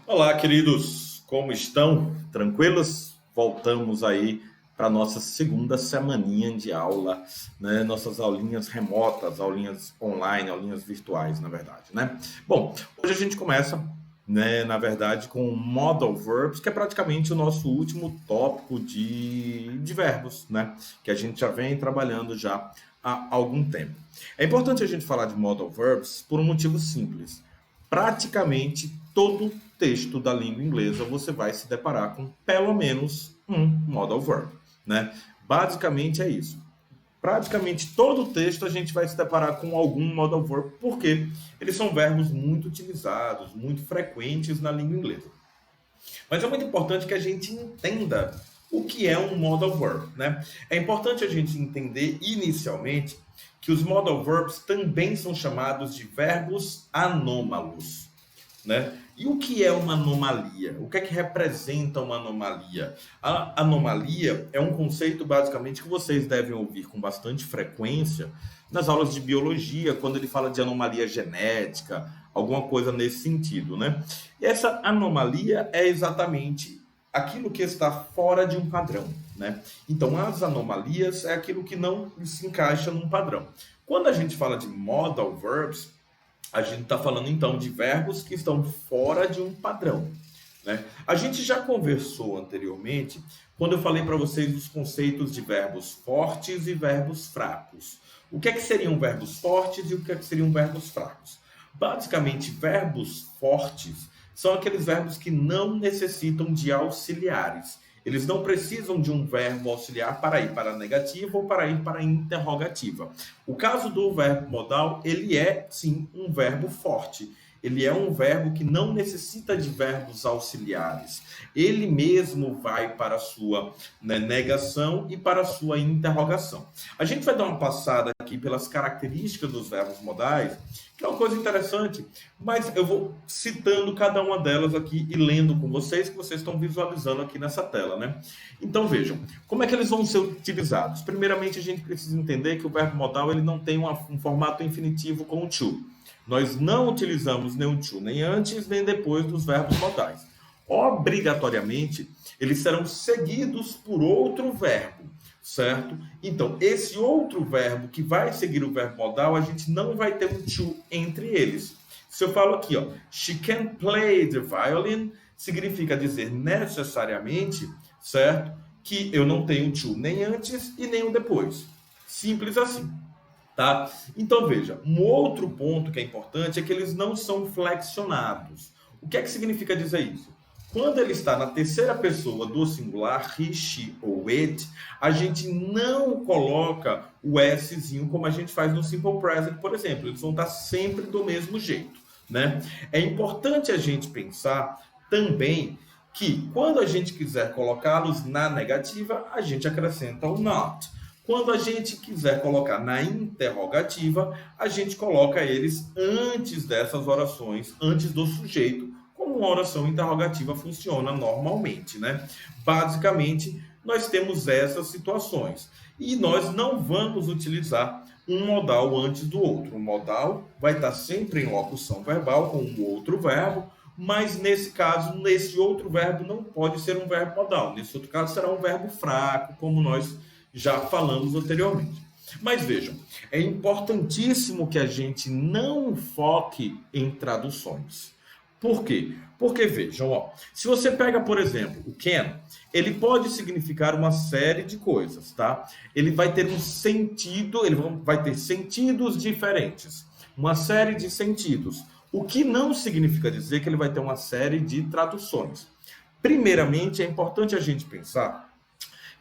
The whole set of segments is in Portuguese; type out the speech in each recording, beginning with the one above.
Olá, queridos, como estão? Tranquilos? Voltamos aí para nossa segunda semaninha de aula, né? Nossas aulinhas remotas, aulinhas online, aulinhas virtuais, na verdade, né? Bom, hoje a gente começa, né, na verdade, com modal verbs, que é praticamente o nosso último tópico de verbos, né? Que a gente já vem trabalhando já há algum tempo. É importante a gente falar de modal verbs por um motivo simples. Praticamente todo texto da língua inglesa você vai se deparar com pelo menos um modal verb, né? Basicamente é isso. Praticamente todo texto a gente vai se deparar com algum modal verb, porque eles são verbos muito utilizados, muito frequentes na língua inglesa. Mas é muito importante que a gente entenda o que é um modal verb, né? É importante a gente entender inicialmente que os modal verbs também são chamados de verbos anômalos, né? E o que é uma anomalia? O que é que representa uma anomalia? A anomalia é um conceito, basicamente, que vocês devem ouvir com bastante frequência nas aulas de biologia, quando ele fala de anomalia genética, alguma coisa nesse sentido, né? E essa anomalia é exatamente aquilo que está fora de um padrão, né? Então, as anomalias é aquilo que não se encaixa num padrão. Quando a gente fala de modal verbs, a gente está falando então de verbos que estão fora de um padrão, né? A gente já conversou anteriormente quando eu falei para vocês dos conceitos de verbos fortes e verbos fracos. O que é que seriam verbos fortes e o que é que seriam verbos fracos? Basicamente, verbos fortes são aqueles verbos que não necessitam de auxiliares. Eles não precisam de um verbo auxiliar para ir para a negativa ou para ir para a interrogativa. O caso do verbo modal, ele é, sim, um verbo forte. Ele é um verbo que não necessita de verbos auxiliares. Ele mesmo vai para a sua, né, negação e para a sua interrogação. A gente vai dar uma passada aqui pelas características dos verbos modais, que é uma coisa interessante, mas eu vou citando cada uma delas aqui e lendo com vocês, que vocês estão visualizando aqui nessa tela, né? Então vejam, como é que eles vão ser utilizados? Primeiramente, a gente precisa entender que o verbo modal ele não tem um formato infinitivo com o to. Nós não utilizamos nem o to, nem antes nem depois dos verbos modais. Obrigatoriamente, eles serão seguidos por outro verbo, certo? Então, esse outro verbo que vai seguir o verbo modal, a gente não vai ter um to entre eles. Se eu falo aqui, ó, she can play the violin, significa dizer necessariamente, certo? Que eu não tenho to nem antes e nem o depois. Simples assim. Tá? Então veja, um outro ponto que é importante é que eles não são flexionados. O que é que significa dizer isso? Quando ele está na terceira pessoa do singular, he, she ou it, a gente não coloca o szinho como a gente faz no simple present, por exemplo. Eles vão estar sempre do mesmo jeito, né? É importante a gente pensar também que quando a gente quiser colocá-los na negativa, a gente acrescenta o not. Quando a gente quiser colocar na interrogativa, a gente coloca eles antes dessas orações, antes do sujeito, como uma oração interrogativa funciona normalmente, né? Basicamente, nós temos essas situações. E nós não vamos utilizar um modal antes do outro. O modal vai estar sempre em locução verbal com um outro verbo, mas nesse caso, nesse outro verbo não pode ser um verbo modal. Nesse outro caso será um verbo fraco, como nós já falamos anteriormente. Mas vejam, é importantíssimo que a gente não foque em traduções. Por quê? Porque vejam, ó, se você pega, por exemplo, o can, ele pode significar uma série de coisas, tá? Ele vai ter um sentido, ele vai ter sentidos diferentes, uma série de sentidos. O que não significa dizer que ele vai ter uma série de traduções. Primeiramente, é importante a gente pensar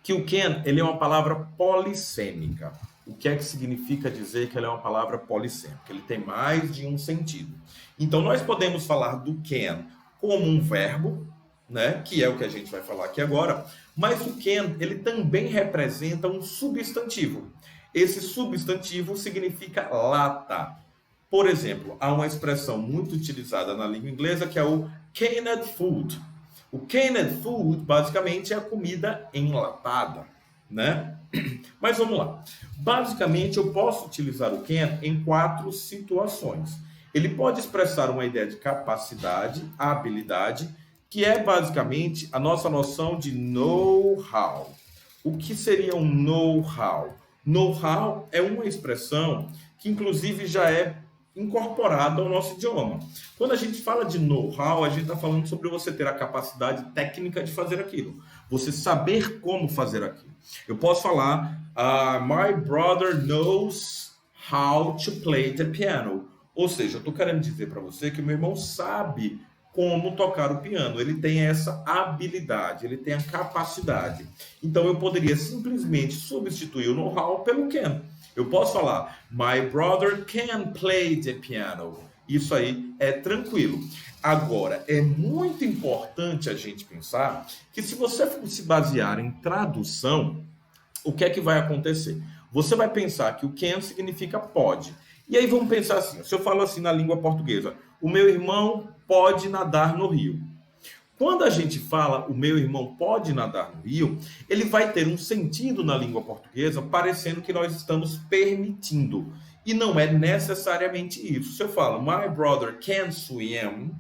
que o can ele é uma palavra polissêmica. O que é que significa dizer que ele é uma palavra polissêmica? Ele tem mais de um sentido. Então, nós podemos falar do can como um verbo, né, que é o que a gente vai falar aqui agora, mas o can ele também representa um substantivo. Esse substantivo significa lata. Por exemplo, há uma expressão muito utilizada na língua inglesa que é o canned food. O canned food, basicamente, é a comida enlatada, né? Mas vamos lá. Basicamente, eu posso utilizar o can em 4 situações. Ele pode expressar uma ideia de capacidade, habilidade, que é basicamente a nossa noção de know-how. O que seria um know-how? Know-how é uma expressão que, inclusive, já é incorporada ao nosso idioma. Quando a gente fala de know-how, a gente está falando sobre você ter a capacidade técnica de fazer aquilo. Você saber como fazer aquilo. Eu posso falar, my brother knows how to play the piano. Ou seja, eu estou querendo dizer para você que o meu irmão sabe como tocar o piano. Ele tem essa habilidade, ele tem a capacidade. Então eu poderia simplesmente substituir o know-how pelo can. Eu posso falar, my brother can play the piano. Isso aí é tranquilo. Agora, é muito importante a gente pensar que se você for se basear em tradução, o que é que vai acontecer? Você vai pensar que o can significa pode. E aí vamos pensar assim, se eu falo assim na língua portuguesa, o meu irmão pode nadar no rio. Quando a gente fala o meu irmão pode nadar no rio, ele vai ter um sentido na língua portuguesa parecendo que nós estamos permitindo. E não é necessariamente isso. Se eu falo my brother can swim,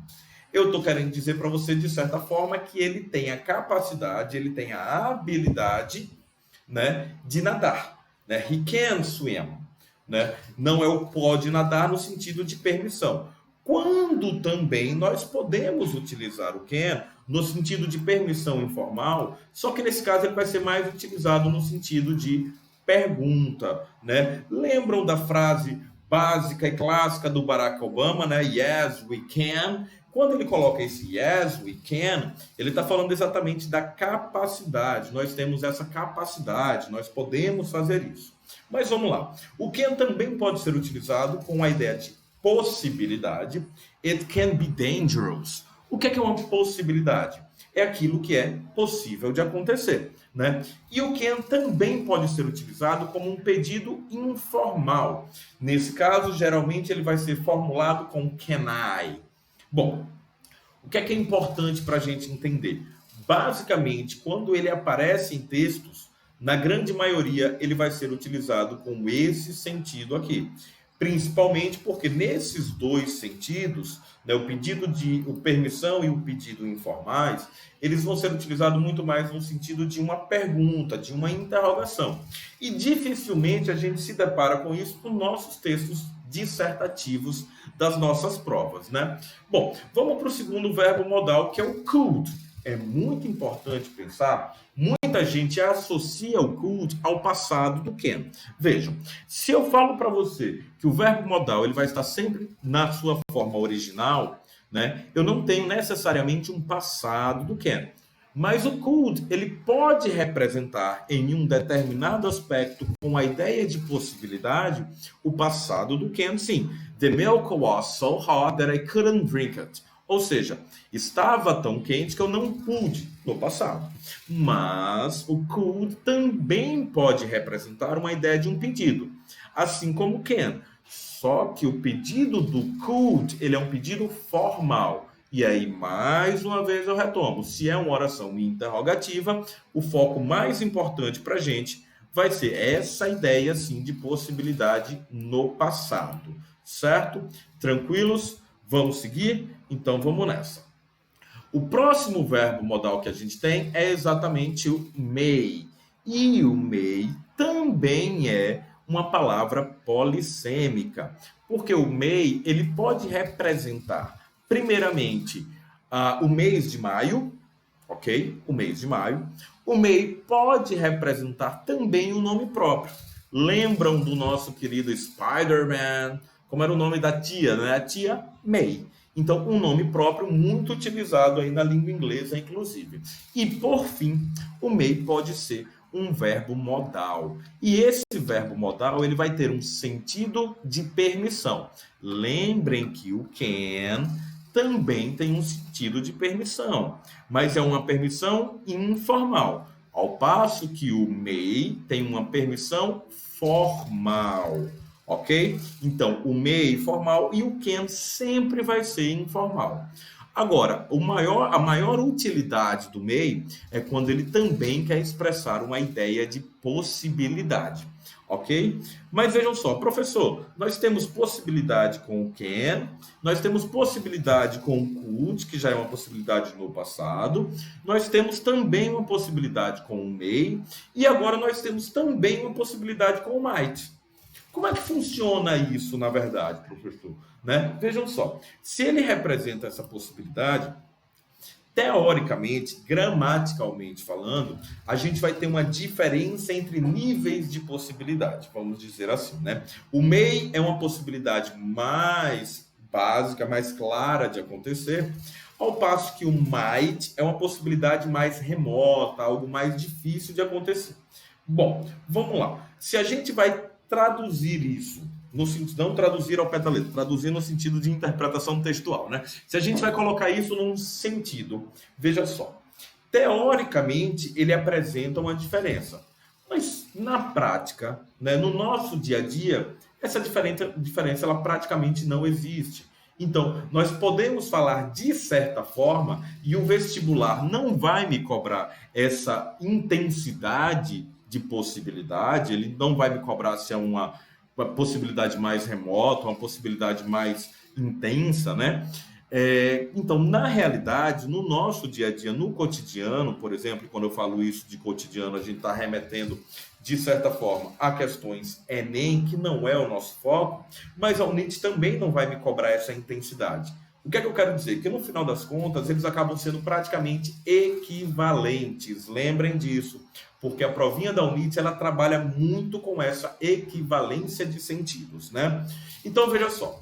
eu estou querendo dizer para você, de certa forma, que ele tem a capacidade, ele tem a habilidade, né, de nadar. Né? He can swim. Né? Não é o pode nadar no sentido de permissão. Quando também nós podemos utilizar o can no sentido de permissão informal, só que nesse caso ele vai ser mais utilizado no sentido de pergunta, né? Lembram da frase básica e clássica do Barack Obama, né? Yes, we can. Quando ele coloca esse yes, we can, ele está falando exatamente da capacidade. Nós temos essa capacidade, nós podemos fazer isso. Mas vamos lá. O can também pode ser utilizado com a ideia de possibilidade. It can be dangerous. O que é uma possibilidade? É aquilo que é possível de acontecer, né? E o can também pode ser utilizado como um pedido informal. Nesse caso, geralmente ele vai ser formulado com can I. Bom, o que é importante para a gente entender? Basicamente, quando ele aparece em textos, na grande maioria ele vai ser utilizado com esse sentido aqui. Principalmente porque nesses dois sentidos, né, o pedido de permissão e o pedido informais, eles vão ser utilizados muito mais no sentido de uma pergunta, de uma interrogação. E dificilmente a gente se depara com isso nos nossos textos dissertativos das nossas provas, né? Bom, vamos para o segundo verbo modal, que é o could. É muito importante pensar, muita gente associa o could ao passado do can. Vejam, se eu falo para você que o verbo modal ele vai estar sempre na sua forma original, né? Eu não tenho necessariamente um passado do can. Mas o could, ele pode representar em um determinado aspecto, com a ideia de possibilidade, o passado do can, sim. The milk was so hot that I couldn't drink it. Ou seja, estava tão quente que eu não pude no passado. Mas o could também pode representar uma ideia de um pedido, assim como o can. Só que o pedido do could, ele é um pedido formal. E aí, mais uma vez, eu retomo. Se é uma oração interrogativa, o foco mais importante para a gente vai ser essa ideia, sim, de possibilidade no passado. Certo? Tranquilos? Vamos seguir? Então, vamos nessa. O próximo verbo modal que a gente tem é exatamente o may. E o may também é uma palavra polissêmica, porque o may ele pode representar, primeiramente, o mês de maio, ok? O mês de maio. O may pode representar também um nome próprio. Lembram do nosso querido Spider-Man? Como era o nome da tia, né? A tia May. Então, um nome próprio muito utilizado aí na língua inglesa, inclusive. E, por fim, o may pode ser um verbo modal. E esse verbo modal ele vai ter um sentido de permissão. Lembrem que o can também tem um sentido de permissão, mas é uma permissão informal, ao passo que o may tem uma permissão formal. Ok? Então, o may formal e o can sempre vai ser informal. Agora, a maior utilidade do may é quando ele também quer expressar uma ideia de possibilidade, ok? Mas vejam só, professor, nós temos possibilidade com o can, nós temos possibilidade com o could, que já é uma possibilidade no passado, nós temos também uma possibilidade com o may, e agora nós temos também uma possibilidade com o might. Como é que funciona isso, na verdade, professor? Né? Vejam só, se ele representa essa possibilidade, teoricamente, gramaticalmente falando, a gente vai ter uma diferença entre níveis de possibilidade, vamos dizer assim, né? O may é uma possibilidade mais básica, mais clara de acontecer, ao passo que o might é uma possibilidade mais remota, algo mais difícil de acontecer. Bom, vamos lá. Se a gente vai traduzir isso, no sentido, não traduzir ao pé da letra, traduzir no sentido de interpretação textual, né? Se a gente vai colocar isso num sentido, veja só, teoricamente ele apresenta uma diferença, mas na prática, né, no nosso dia a dia, essa diferença ela praticamente não existe. Então, nós podemos falar de certa forma, e o vestibular não vai me cobrar essa intensidade de possibilidade, ele não vai me cobrar se é uma possibilidade mais remota, uma possibilidade mais intensa, né? Então, na realidade, no nosso dia a dia, no cotidiano, por exemplo, quando eu falo isso de cotidiano, a gente está remetendo, de certa forma, a questões Enem, que não é o nosso foco, mas a UNIT também não vai me cobrar essa intensidade. O que é que eu quero dizer? Que no final das contas, eles acabam sendo praticamente equivalentes. Lembrem disso, porque a provinha da UNIT ela trabalha muito com essa equivalência de sentidos, né? Então, veja só.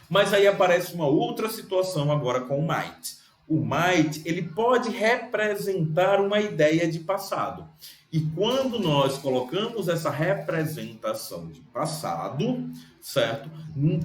Mas aí aparece uma outra situação agora com o might. O might, ele pode representar uma ideia de passado. E quando nós colocamos essa representação de passado, certo?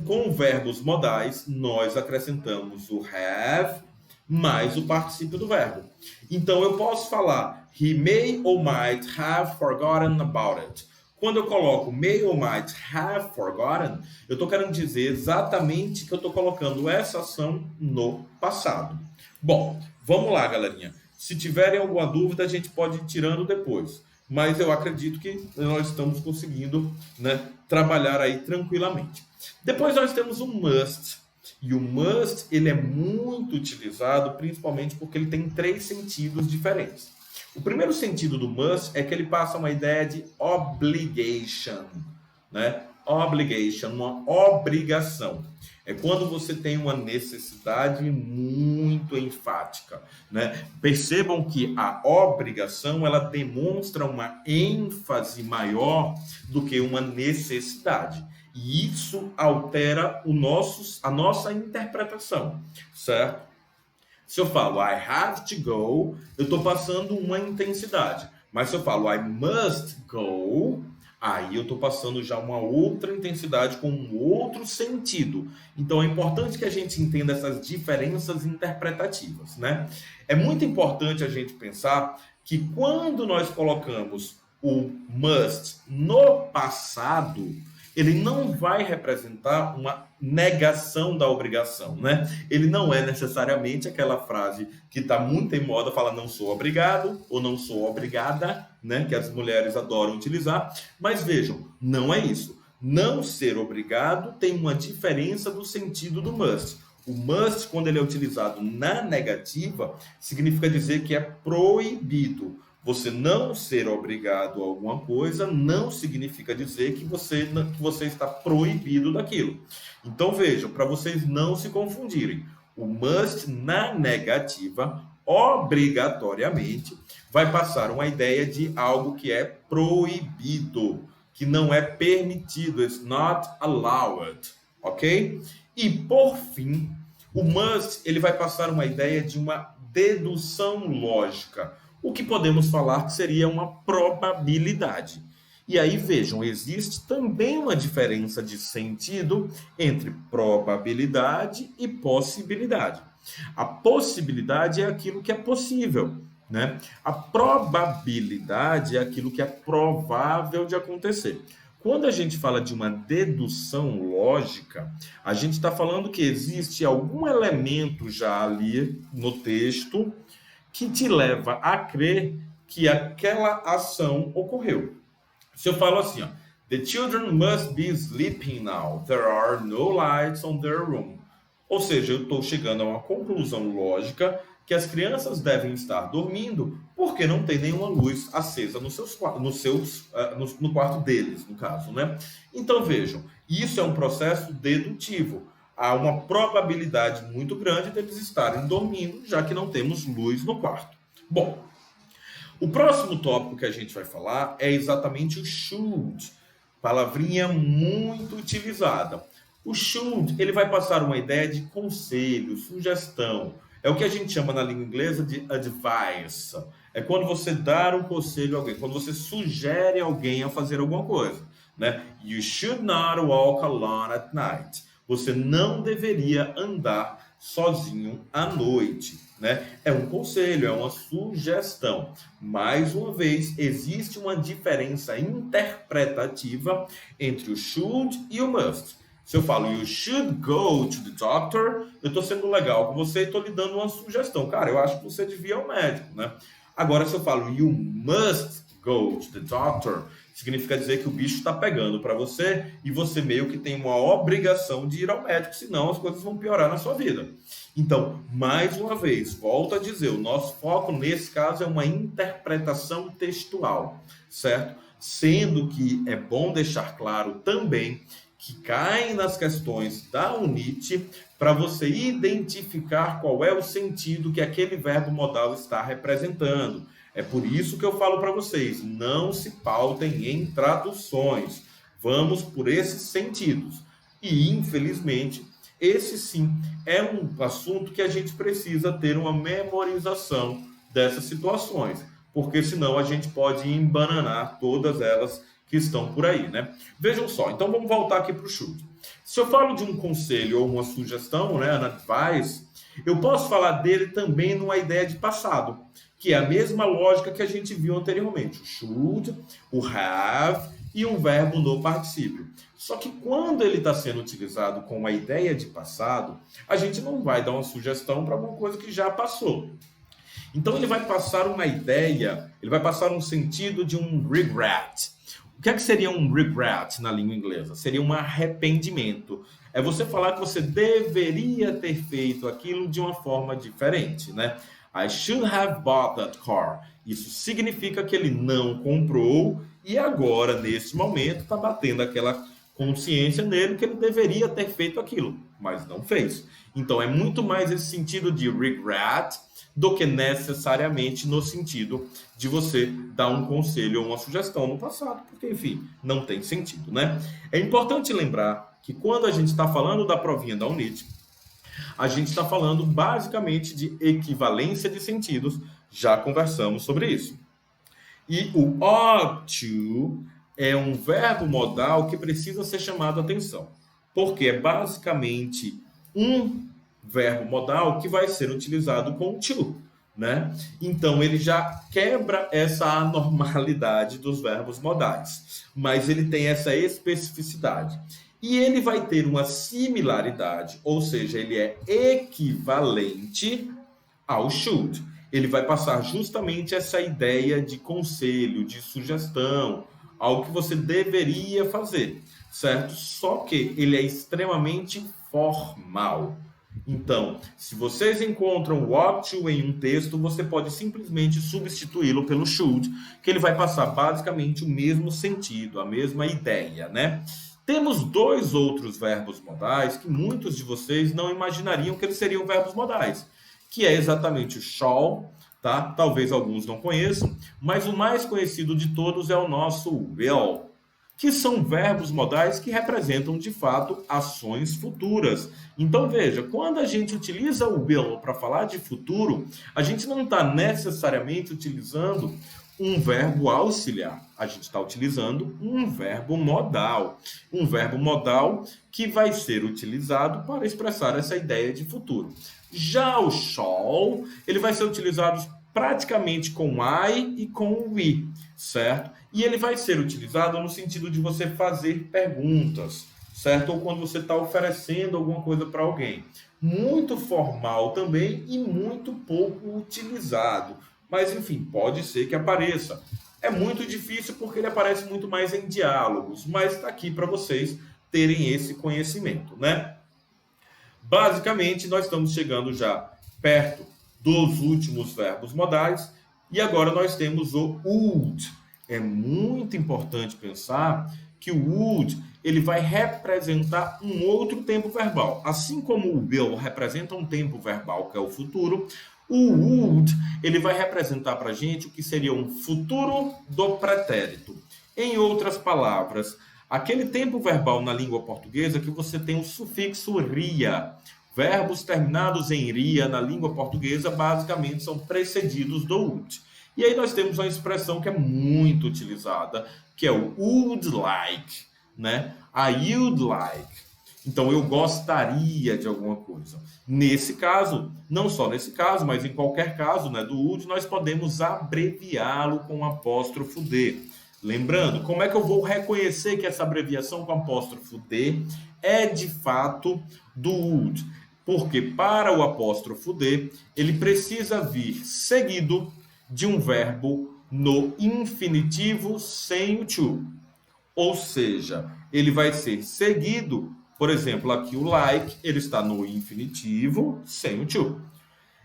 Com verbos modais, nós acrescentamos o have mais o particípio do verbo. Então, eu posso falar he may or might have forgotten about it. Quando eu coloco may or might have forgotten, eu estou querendo dizer exatamente que eu estou colocando essa ação no passado. Bom, vamos lá, galerinha. Se tiverem alguma dúvida, a gente pode ir tirando depois. Mas eu acredito que nós estamos conseguindo, né, trabalhar aí tranquilamente. Depois nós temos o must. E o must, ele é muito utilizado, principalmente porque ele tem 3 sentidos diferentes. O primeiro sentido do must é que ele passa uma ideia de obligation, né? Obligation, uma obrigação. É quando você tem uma necessidade muito enfática, né? Percebam que a obrigação, ela demonstra uma ênfase maior do que uma necessidade. E isso altera a nossa interpretação, certo? Se eu falo I have to go, eu estou passando uma intensidade. Mas se eu falo I must go, aí eu estou passando já uma outra intensidade com um outro sentido. Então é importante que a gente entenda essas diferenças interpretativas, né? É muito importante a gente pensar que quando nós colocamos o must no passado, ele não vai representar uma negação da obrigação, né? Ele não é necessariamente aquela frase que está muito em moda, fala não sou obrigado ou não sou obrigada, né? Que as mulheres adoram utilizar. Mas vejam, não é isso. Não ser obrigado tem uma diferença do sentido do must. O must, quando ele é utilizado na negativa, significa dizer que é proibido. Você não ser obrigado a alguma coisa não significa dizer que você está proibido daquilo. Então vejam, para vocês não se confundirem, o must na negativa, obrigatoriamente, vai passar uma ideia de algo que é proibido, que não é permitido, it's not allowed, ok? E por fim, o must ele vai passar uma ideia de uma dedução lógica, o que podemos falar que seria uma probabilidade. E aí, vejam, existe também uma diferença de sentido entre probabilidade e possibilidade. A possibilidade é aquilo que é possível, né? A probabilidade é aquilo que é provável de acontecer. Quando a gente fala de uma dedução lógica, a gente está falando que existe algum elemento já ali no texto que te leva a crer que aquela ação ocorreu. Se eu falo assim, ó, The children must be sleeping now. There are no lights on their room. Ou seja, eu estou chegando a uma conclusão lógica que as crianças devem estar dormindo porque não tem nenhuma luz acesa no quarto deles, no caso, né? Então vejam, isso é um processo dedutivo. Há uma probabilidade muito grande deles estarem dormindo, já que não temos luz no quarto. Bom, o próximo tópico que a gente vai falar é exatamente o should, palavrinha muito utilizada. O should, ele vai passar uma ideia de conselho, sugestão. É o que a gente chama na língua inglesa de advice. É quando você dá um conselho a alguém, quando você sugere alguém a fazer alguma coisa, né? You should not walk alone at night. Você não deveria andar sozinho à noite, né? É um conselho, é uma sugestão. Mais uma vez, existe uma diferença interpretativa entre o should e o must. Se eu falo, you should go to the doctor, eu estou sendo legal com você e estou lhe dando uma sugestão. Cara, eu acho que você devia ir ao médico, né? Agora, se eu falo, you must go to the doctor, significa dizer que o bicho está pegando para você e você meio que tem uma obrigação de ir ao médico, senão as coisas vão piorar na sua vida. Então, mais uma vez, volto a dizer, o nosso foco nesse caso é uma interpretação textual, certo? Sendo que é bom deixar claro também que caem nas questões da UNIT para você identificar qual é o sentido que aquele verbo modal está representando. É por isso que eu falo para vocês, não se pautem em traduções. Vamos por esses sentidos. E, infelizmente, esse sim é um assunto que a gente precisa ter uma memorização dessas situações, porque senão a gente pode embananar todas elas que estão por aí, né? Vejam só, então vamos voltar aqui para o should. Se eu falo de um conselho ou uma sugestão, né, an advice, eu posso falar dele também numa ideia de passado, que é a mesma lógica que a gente viu anteriormente. O should, o have e um verbo no particípio. Só que quando ele está sendo utilizado com a ideia de passado, a gente não vai dar uma sugestão para alguma coisa que já passou. Então ele vai passar uma ideia, ele vai passar um sentido de um regret. O que é que seria um regret na língua inglesa? Seria um arrependimento. É você falar que você deveria ter feito aquilo de uma forma diferente, né? I should have bought that car. Isso significa que ele não comprou e agora, nesse momento, está batendo aquela consciência nele que ele deveria ter feito aquilo, mas não fez. Então, é muito mais esse sentido de regret do que necessariamente no sentido de você dar um conselho ou uma sugestão no passado, porque, enfim, não tem sentido, né? É importante lembrar que quando a gente está falando da provinha da UNIT, a gente está falando basicamente de equivalência de sentidos, já conversamos sobre isso. E o ought to é um verbo modal que precisa ser chamado a atenção, porque é basicamente um verbo modal que vai ser utilizado com to, né? Então ele já quebra essa anormalidade dos verbos modais, mas ele tem essa especificidade. E ele vai ter uma similaridade, ou seja, ele é equivalente ao should. Ele vai passar justamente essa ideia de conselho, de sugestão, algo que você deveria fazer, certo? Só que ele é extremamente formal. Então, se vocês encontram o ought to em um texto, você pode simplesmente substituí-lo pelo should, que ele vai passar basicamente o mesmo sentido, a mesma ideia, né? Temos dois outros verbos modais que muitos de vocês não imaginariam que eles seriam verbos modais, que é exatamente o shall, tá? Talvez alguns não conheçam, mas o mais conhecido de todos é o nosso will, que são verbos modais que representam, de fato, ações futuras. Então, veja, quando a gente utiliza o will para falar de futuro, a gente não está necessariamente utilizando um verbo auxiliar. A gente está utilizando um verbo modal. Um verbo modal que vai ser utilizado para expressar essa ideia de futuro. Já o shall, ele vai ser utilizado praticamente com I e com we, certo? E ele vai ser utilizado no sentido de você fazer perguntas, certo? Ou quando você está oferecendo alguma coisa para alguém. Muito formal também e muito pouco utilizado. Mas, enfim, pode ser que apareça. É muito difícil porque ele aparece muito mais em diálogos, mas está aqui para vocês terem esse conhecimento, né? Basicamente, nós estamos chegando já perto dos últimos verbos modais e agora nós temos o would. É muito importante pensar que o would ele vai representar um outro tempo verbal. Assim como o will representa um tempo verbal, que é o futuro, o would ele vai representar para a gente o que seria um futuro do pretérito. Em outras palavras, aquele tempo verbal na língua portuguesa que você tem o sufixo ria. Verbos terminados em ria na língua portuguesa basicamente são precedidos do would. E aí nós temos uma expressão que é muito utilizada, que é o would like, né? I would like. Então, eu gostaria de alguma coisa. Nesse caso, não só nesse caso, mas em qualquer caso, né, do would, nós podemos abreviá-lo com apóstrofo D. Lembrando, como é que eu vou reconhecer que essa abreviação com apóstrofo D é de fato do would? Porque para o apóstrofo D, ele precisa vir seguido de um verbo no infinitivo sem o to. Ou seja, ele vai ser seguido, por exemplo, aqui o like, ele está no infinitivo sem o to.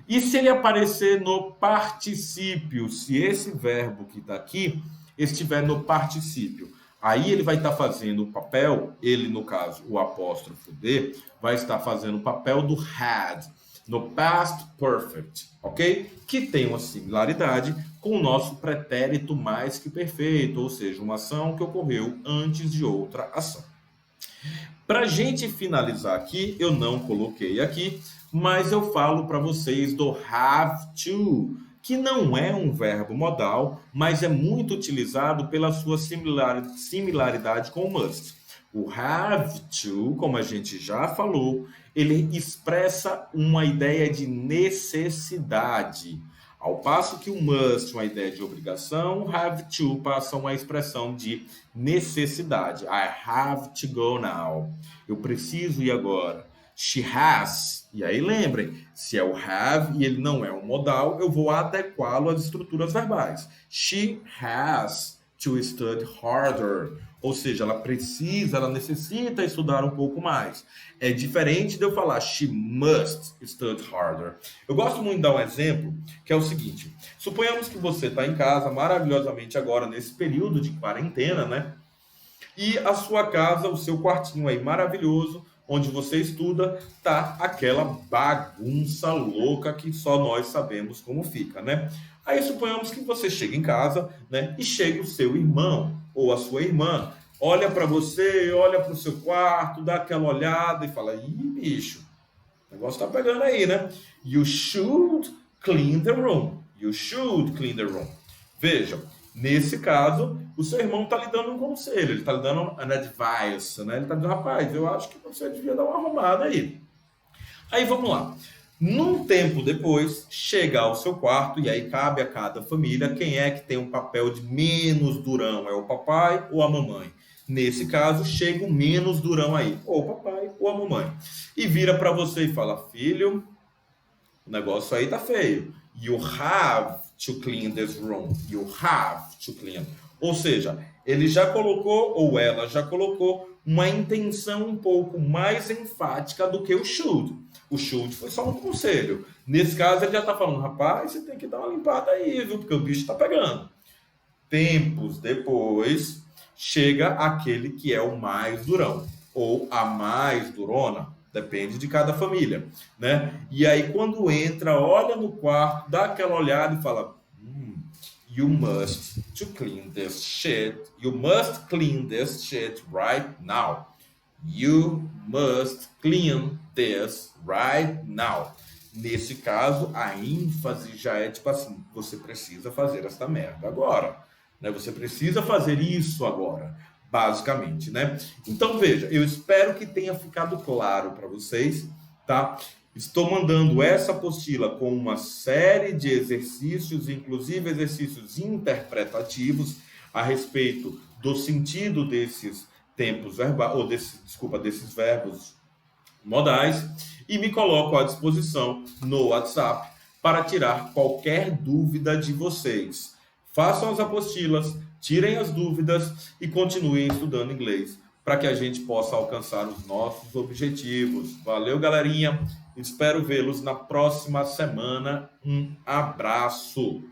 E se ele aparecer no particípio, se esse verbo que está aqui estiver no particípio, aí ele vai estar fazendo o papel, ele no caso, o apóstrofo D, vai estar fazendo o papel do had, no past perfect, ok? Que tem uma similaridade com o nosso pretérito mais que perfeito, ou seja, uma ação que ocorreu antes de outra ação. Para a gente finalizar aqui, eu não coloquei aqui, mas eu falo para vocês do have to, que não é um verbo modal, mas é muito utilizado pela sua similaridade com o must. O have to, como a gente já falou, ele expressa uma ideia de necessidade. Ao passo que o must, uma ideia de obrigação, o have to passa uma expressão de necessidade. I have to go now. Eu preciso ir agora. She has. E aí lembrem, se é o have e ele não é um modal, eu vou adequá-lo às estruturas verbais. She has to study harder. Ou seja, ela necessita estudar um pouco mais. É diferente de eu falar she must study harder. Eu gosto muito de dar um exemplo, que é o seguinte. Suponhamos que você está em casa maravilhosamente agora, nesse período de quarentena, né? E a sua casa, o seu quartinho aí maravilhoso, onde você estuda, tá aquela bagunça louca que só nós sabemos como fica, né? Aí suponhamos que você chega em casa, né? E chega o seu irmão ou a sua irmã, olha para você, olha para o seu quarto, dá aquela olhada e fala: ih, bicho, o negócio tá pegando aí, né? You should clean the room. You should clean the room. Veja, nesse caso, o seu irmão está lhe dando um conselho, ele está lhe dando an advice, né? Ele está dizendo: rapaz, eu acho que você devia dar uma arrumada aí. Aí vamos lá. Num tempo depois, chega ao seu quarto, e aí cabe a cada família quem é que tem um papel de menos durão, é o papai ou a mamãe. Nesse caso, chega o menos durão aí, ou o papai ou a mamãe. E vira para você e fala: filho, o negócio aí tá feio. You have to clean this room. You have to clean. Ou seja, ele já colocou, ou ela já colocou, uma intenção um pouco mais enfática do que o should. O should foi só um conselho. Nesse caso, ele já está falando: rapaz, você tem que dar uma limpada aí, viu? Porque o bicho está pegando. Tempos depois, chega aquele que é o mais durão, ou a mais durona. Depende de cada família, né? E aí, quando entra, olha no quarto, dá aquela olhada e fala: you must to clean this shit. You must clean this shit right now. You must clean this right now. Nesse caso, a ênfase já é tipo assim: você precisa fazer essa merda agora, né? Você precisa fazer isso agora, basicamente, né? Então veja, eu espero que tenha ficado claro para vocês, tá? Estou mandando essa apostila com uma série de exercícios, inclusive exercícios interpretativos, a respeito do sentido desses tempos verbais, ou desses verbos modais, e me coloco à disposição no WhatsApp para tirar qualquer dúvida de vocês. Façam as apostilas, tirem as dúvidas e continuem estudando inglês para que a gente possa alcançar os nossos objetivos. Valeu, galerinha! Espero vê-los na próxima semana. Um abraço!